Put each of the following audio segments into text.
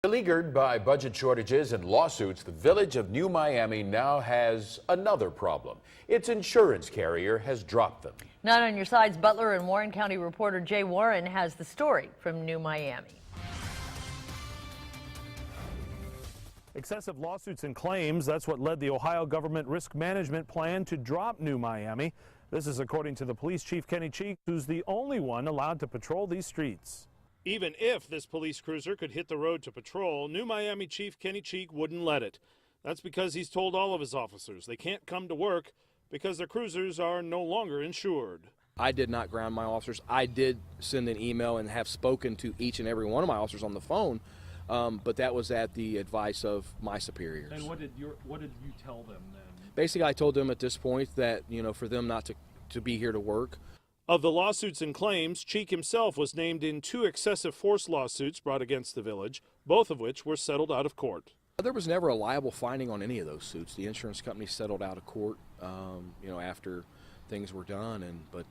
Beleaguered by budget shortages and lawsuits, the village of New Miami now has another problem. Its insurance carrier has dropped them. Not on your side's Butler and Warren County reporter Jay Warren has the story from New Miami. Excessive lawsuits and claims, that's what led the Ohio government risk management plan to drop New Miami. This is according to the police chief Kenny Cheek, who's the only one allowed to patrol these streets. Even if this police cruiser could hit the road to patrol, New Miami Chief Kenny Cheek wouldn't let it. That's because he's told all of his officers they can't come to work because their cruisers are no longer insured. I did not ground my officers. I did send an email and have spoken to each and every one of my officers on the phone, but that was at the advice of my superiors. And what did you tell them then? Basically, I told them at this point that, for them not to be here to work. Of the lawsuits and claims, Cheek himself was named in 2 excessive force lawsuits brought against the village, both of which were settled out of court. There was never a liable finding on any of those suits. The insurance company settled out of court, after things were done. But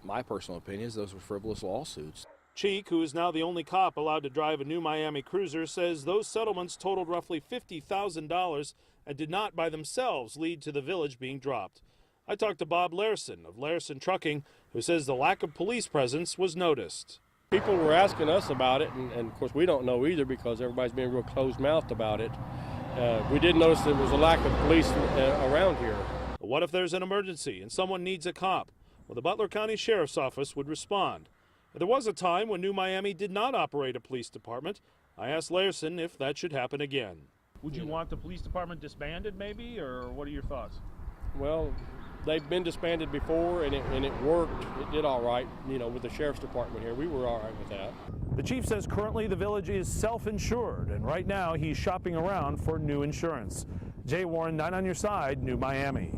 my personal opinion is those were frivolous lawsuits. Cheek, who is now the only cop allowed to drive a New Miami cruiser, says those settlements totaled roughly $50,000 and did not by themselves lead to the village being dropped. I talked to Bob Larson of Larson Trucking, who says the lack of police presence was noticed. People were asking us about it, and of course we don't know either because everybody's being real closed-mouthed about it. We did notice there was a lack of police around here. But what if there's an emergency and someone needs a cop? Well, the Butler County Sheriff's Office would respond. There was a time when New Miami did not operate a police department. I asked Larson if that should happen again. Would you want the police department disbanded maybe, or what are your thoughts? Well, they've been disbanded before, and it worked. It did all right, with the sheriff's department here. We were all right with that. The chief says currently the village is self-insured, and right now he's shopping around for new insurance. Jay Warren, 9 on your side, New Miami.